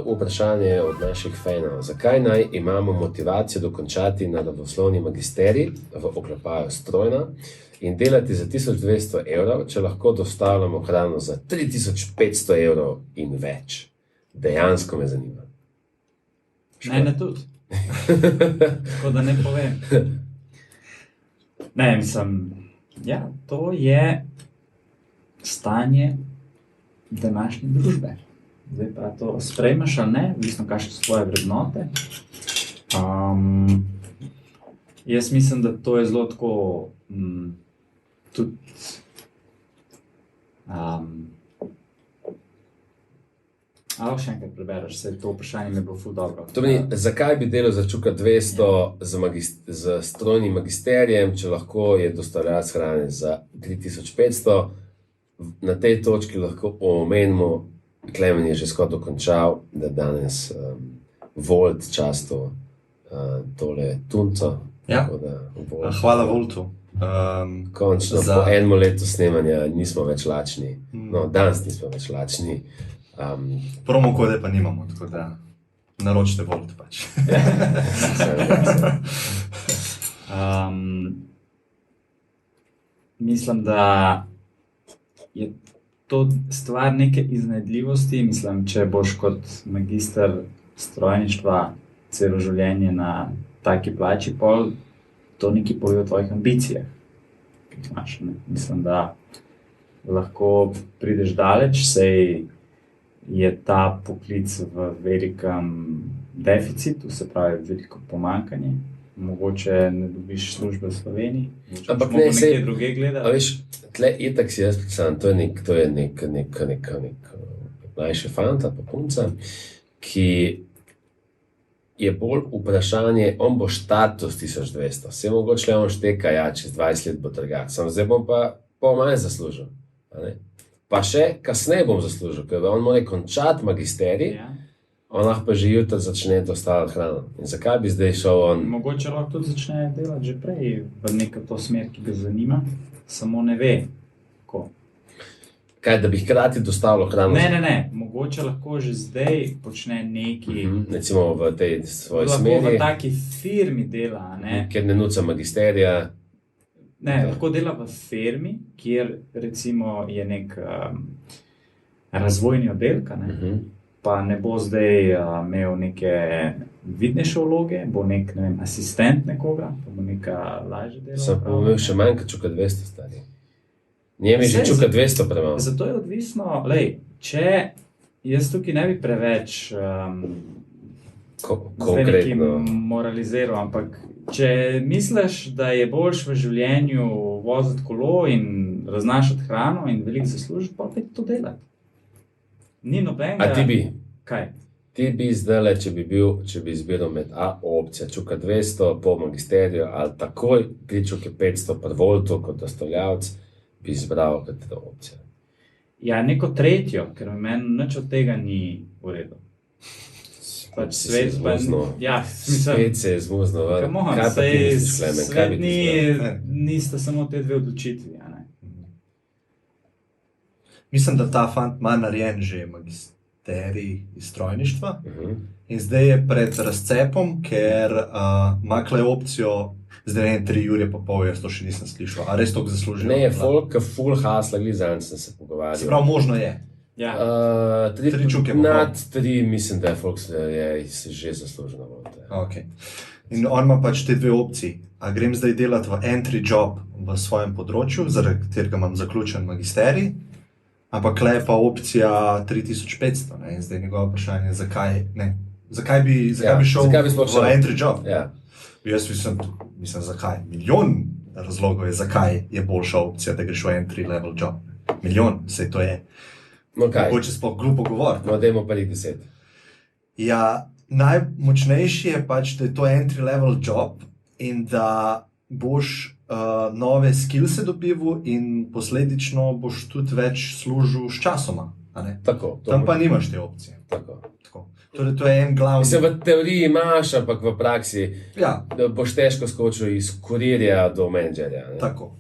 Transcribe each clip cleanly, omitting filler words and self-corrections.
Vprašanje od naših fanov. Zakaj naj imamo motivacijo dokončati naravoslovni magisterij v oklepaju strojna in delati za 1200 evrov, če lahko dostavljamo hrano za 3500 evrov in več? Dejansko me zanima. Ne tudi. Tako da ne povem. Ne, mislim, ja, to je stanje današnje družbe. Zdaj pa to sprejmeš ali ne, odvisno kakšne so tvoje vrednote. Jaz mislim, da to je zelo tako tudi še enkrat prebereš, se to vprašanje mi je bilo ful dobro. To meni, zakaj bi delal za čuka 200 z strojnim magisterijem, če lahko je dostavljač hrane za 3500? Na tej točki lahko omenimo, Klemen je že skoraj dokončal, da danes Volt často tole tunco. Ja. Hvala Voltu. Končno, po enem letu snemanja nismo več lačni. No, danes nismo več lačni. Promo kode pa nimamo, tako da naročite Volt pač. Mislim, da je to stvar neke iznajdljivosti. Mislim, če boš kot magister strojništva celo življenje na taki plači, pol to nekaj pove o tvojih ambicijah. Mislim, da lahko prideš daleč, sej je ta poklic v velikem deficitu, se pravi veliko pomanjkanje. Mogoče ne dobiš službe v Sloveniji, ampak ne, nekje druge gledati. A veš, tle itak si jaz predstavljam, to je nek mlajši fant ali pa punca, ki je bolj vprašanje, on bo status 1200, se mogoče le on šteka, ja, čez 20 let bo trgat, sam zdaj bom pa pol manj zaslužil. Pa še kasneje bom zaslužil, ker on mora končati magisterij, on lahko pa že jutri začne dostavljati hrano. In zakaj bi zdaj šel on? Mogoče lahko tudi začne delati že prej v neko to smer, ki ga zanima, samo ne ve, kako. Kaj, da bi hkrati dostavljal hrano? Ne, mogoče lahko že zdaj počne neki... Recimo v tej svoji smeri. Lahko v taki firmi dela, ne? Ker ne nuca magisterija. Ne, lahko dela v firmi, kjer recimo je nek razvojni oddelek, ne? Pa ne bo zdaj imel neke vidnejše vloge, bo nek, ne vem, asistent nekoga, pa bo neka lažje delo. Sam pa imel še manj kot čuka 200 stari. Njem je že čuka 200 premalo. Zato je odvisno, če jaz tukaj ne bi preveč konkretno moraliziral, ampak če misliš, da je boljš v življenju voziti kolo in raznašati hrano in veliko zaslužiti, pa pet to delati. Ni nobenega... A ti bi? Kaj? Ti bi zdajle, če bi izbiral med opcija čuka 200 po magisteriju ali takoj pri čuki 500 pri Voltu kot dostavljavc, bi izbral katero opcijo. Ja, neko tretjo, ker meni nič od tega ni v redu. Pač svet se je zmuznil. Kaj pa ti misliš, Klemen? Kaj bi ti izbral? Nista samo te dve odločitvi. Mislim, da ta fant ima narejen že magisterij iz strojništva in zdaj je pred razcepom, ker ima kle opcijo, zdaj ne 3 ure pa pol, jaz to še nisem slišal, a res toliko zaslužijo? Ne, folk, full hasla, glizanj sem se pogovarjal. Se pravi, možno je. Ja. 3 čuke pa pol. Nad 3 mislim, da je folk se že zaslužil na Volte. Ok. In on ima pač te dve opciji. A grem zdaj delati v entry job v svojem področju, zaradi katerega imam zaključen magisterij, ampak le pa opcija 3500, ne? In zdaj njegovo vprašanje, zakaj bi šel v entry job? Ja. Jaz mislim, zakaj? Milijon razlogov je, zakaj je boljša opcija, da greš v entry level job. Milijon, sej to je. No kaj? Mogoče sploh glupo govoriti. No, dajmo pa 10. Ja, najmočnejši je pač, da je to entry level job in da boš nove skillse dobival in posledično boš tudi več služil s časoma. Tako. Tam pa nimaš te opcije. Tako. Torej, to je en glavni... Mislim, v teoriji imaš, ampak v praksi da boš težko skočil iz kurirja do menedžerja. Tako.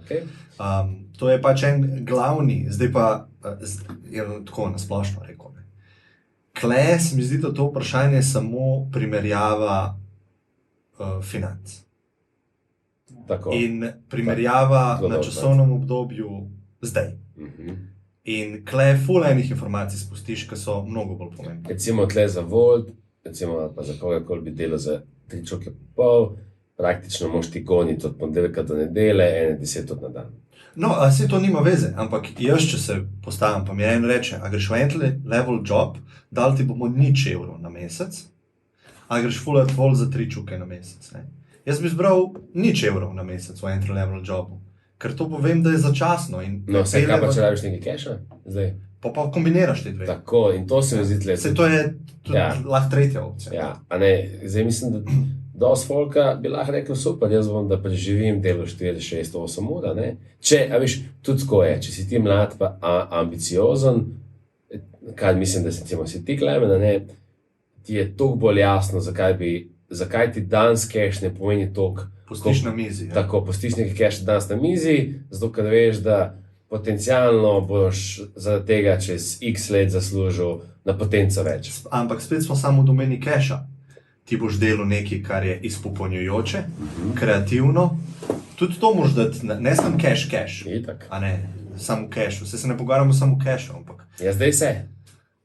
Okay. To je pač en glavni, zdaj pa, je tako nasplošno rekel, Kle se mi zdi, da to vprašanje samo primerjava financ. Tako. In primerjava Zelo na dobro. časovnem obdobju zdaj. Mhm. In kle ful enih informacij spustiš, ki so mnogo bolj pomembne. Recimo tle za Volt, recimo ali pa za kogarkoli bi delal za 3 čoke pol, praktično moš ti goniti od ponedeljka do nedelje, 10 ur na dan. No, a se to nima veze, ampak jaz, če se postavim, pa mi en reče, a greš v entry level job, dal ti bomo nič evrov na mesec, a greš full at vol za 3 čuke na mesec. Ne? Jaz bi zbral nič evrov na mesec v entry level jobu, ker to povem, da je začasno. In No, vse kaj pa pelje če v- rabiš nekaj keša? Zdaj. pa kombiniraš te dve. Tako, in to se mi zdi tle. Se to je tudi Ja. lahko tretja opcija. Ja, a ne, zdaj mislim, da dosti folka bi lahko rekel, super, jaz bom, da preživim delo 4, 6, 8 ur, a ne. Če, a veš, tudi tako je, če si ti mlad pa ambiciozen, kaj mislim, da si ti klemen, a ne, ti je toliko bolj jasno, zakaj ti danes cash ne pomeni toliko. Pustiš na mizi. Ja. Tako, pustiš nekaj cash danes na mizi, zato ker veš, da potencialno boš zaradi tega čez x let zaslužil na potenco več. Ampak spet smo samo v domeni keša. Ti boš delal nekaj, kar je izpopolnjujoče, kreativno. Tudi to moraš dati, ne samo cash, Itak. a ne samo cash. Vse se ne pogovarjamo samo o cashu, ampak. Ja, zdaj se.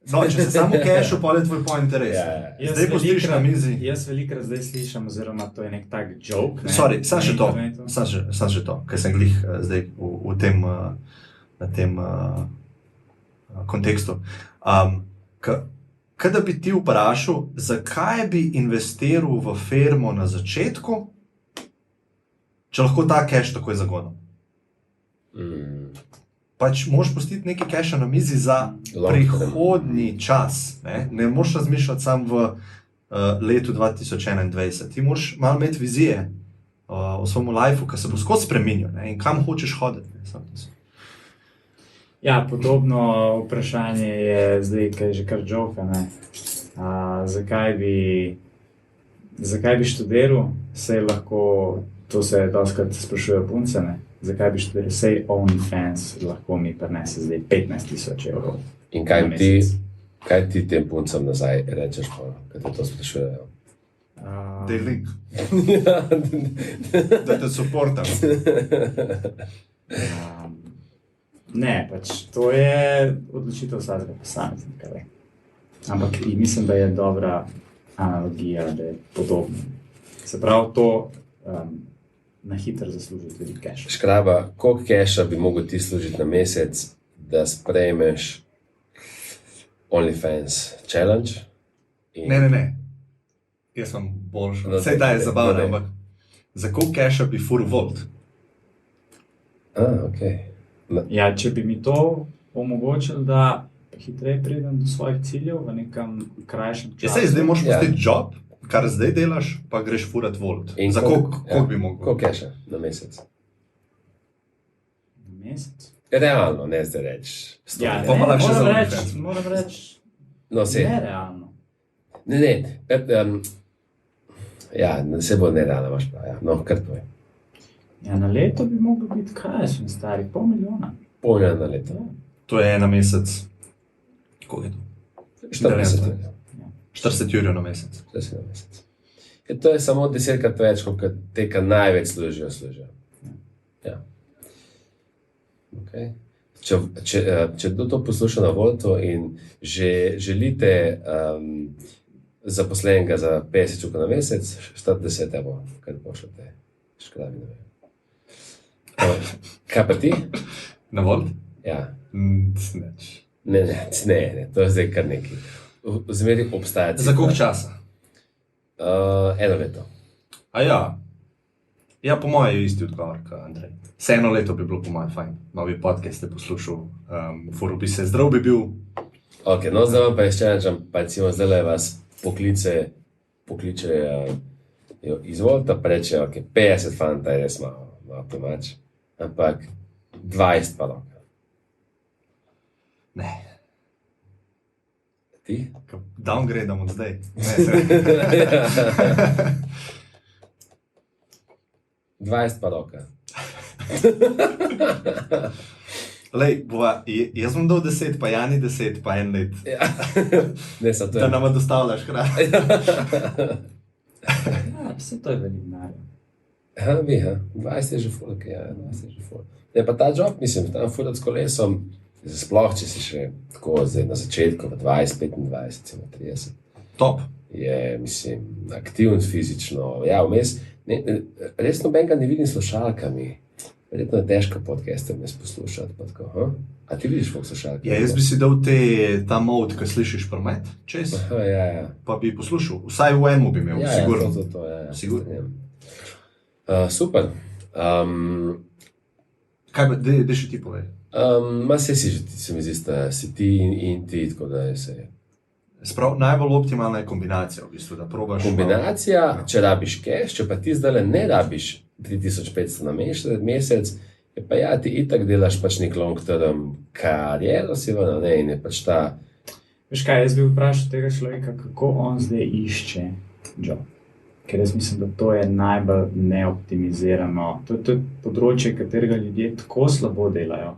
No, če se samo cash, pa je tvoj point interes. Ja, ja. Zdaj pustiš na mizi. Jaz velikrat zdaj slišim, oziroma to je nek tak joke. Ne, Sorry, samo na še to, internetu. samo še to, ker sem glih zdaj v tem, na tem kontekstu. Kaj da bi ti vprašal, zakaj bi investiral v firmo na začetku, če lahko ta cash takoj zagonem? Mm. Pač moraš pustiti nekaj keša na mizi za Long prihodnji čas. Ne moraš razmišljati samo v letu 2021. Ti moraš malo imeti vizije o svojem lifeu, ki se bo skozi spremenil, ne, in kam hočeš hoditi. Ne, samo to. Ja, podobno vprašanje je zdaj, kaj je že kar joke. Zakaj bi študiral, sej lahko, to se dostakrat sprašujejo punce, ne? Zakaj bi študiral, sej OnlyFans lahko mi prinese zdaj 15,000 evrov. In na mesec. kaj ti tem puncam nazaj rečeš, ko te to sprašujejo? Daj link, da te suportam. Ne, pač to je odločitev vsakega posameznika. Ne. Ampak mislim, da je dobra analogija, da je podobno. Se pravi, to na hitro zasluži tudi cash. Škraba, koliko keša bi mogel ti služiti na mesec, da sprejmeš OnlyFans challenge? Ne. Jaz sem boljši. No, Vse ta je ne, zabavno, ne. ampak za koliko keša bi fur volt? Ok. Ja, če bi mi to omogočilo, da hitreje pridem do svojih ciljev v nekem krajšem Ja, času. sej, zdaj moraš Ja. pustiti job, kar zdaj delaš, pa greš furat volt. In Za koliko bi mogel? Koliko keša na mesec? Na mesec. Realno, ne zdaj reči. Ja, Pa ne, pa lahko še za moram OnlyFans. reči, No, se. nerealno. Ne. Ja, se bo nerealno, imaš prav. Ja. No, kar to je. Ja, na leto bi mogel biti, kaj sem stari, 500,000. Polnjena na leto. Ja. To je na mesec. Koliko je to? 40 Ne vem. 40 jurjev na mesec. 40 na mesec. Ja, to je samo 10krat več, kot te, ki največ služijo. Ja. Okay. Če kdo to posluša na Voltu in že želite zaposlenega za 50 čukov na mesec, 40 evo, kar pošljete, škrabi ne vem. Kaj pa ti? Na volt? Ja. Neč. Ne, to je zdaj kar nekaj. Zmeri obstaja. Za koliko časa? 1 leto. A ja. Ja, po mojem je isti odgovor, kot Andrej. Vse 1 leto bi bilo po mojem fajn. Novi podcast je poslušal, furu bi se, zdrav bi bil. Ok, no zdaj vam pa izčenačam, pa recimo zdaj vas pokliče iz Volta, pa reče, ok, 50 fanta je res malo premač, ampak 20 pa lahko. Ne, Ti? downgradam od zdaj. Ne, 20 pa lahko. Lej, jaz bom dal 10, pa Jani 10, pa 1 let. Ja. Ne, to Da je. nama dostavljaš hrano. Ja, vse to je veliko denarja. Ja, bi, 20 je že ful, ja, 20 je že ful. Je pa ta job, mislim, tam furat s kolesom, sploh, če si še tako zdaj na začetku, v 20, 25, celo 30, Top. je, mislim, aktiven fizično. Ja, vmes, res nobenega ne vidim s slušalkami. Verjetno je težko podcaste vmes poslušati, pa tako, ha? A ti vidiš folk slušalke? Ja, jaz bi si dal ta mod, ko slišiš promet, čez, Aha, ja. pa bi poslušal. Vsaj v enem bi imel, Ja, sigurno. to, ja. Sigurno. Strinjam. Super. Kaj pa, da še ti povej? Ma se mi zdi, da si ti in ti, tako da je se. Najbolj optimalna je kombinacija, v bistvu, da probaš. Kombinacija, če rabiš cash, če pa ti zdaj ne rabiš 3500 na mesec, je pa ja, ti itak delaš pač nek long term kariero, si vana, ne, in je pač ta. Veš kaj, jaz bi vprašal tega človeka, kako on zdaj išče job. Ker jaz mislim, da to je najbolj neoptimizirano. To je področje, katerega ljudje tako slabo delajo.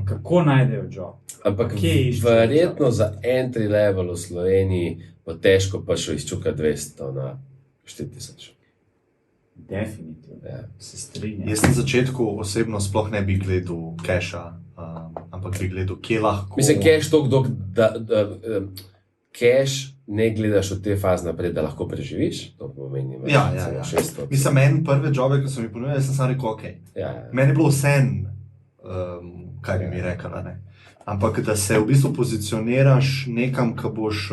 Kako najdejo job? Ampak Kje iščejo verjetno za entry level v Sloveniji bo težko prišel iz čuka 200 na 4000. Definitivno. Ja. Se strinjam. Jaz na začetku osebno sploh ne bi gledal keša, ampak bi gledal, kje lahko. Mislim, cash toliko, cash ne gledaš od te faze naprej, da lahko preživiš, to pomeni Ja. 600. Mislim, meni prve jobe, ko sem mi ponudil, sem sam rekel, ok. Ja. Meni je bilo vse, kaj bi mi rekla, ne. Ampak da se v bistvu pozicioniraš nekam, ko boš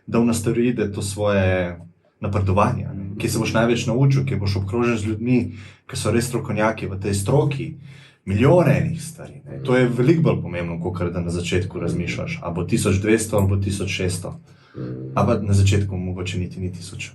dal na steroide to svoje napredovanje, ki se boš največ naučil, ki boš obkrožen z ljudmi, ki so res strokovnjaki v tej stroki, milijone enih stvari. Ne. To je veliko bolj pomembno, kot da na začetku razmišljaš, ali bo 1200 ali bo 1600. Ampak na začetku mogoče niti ni 1000.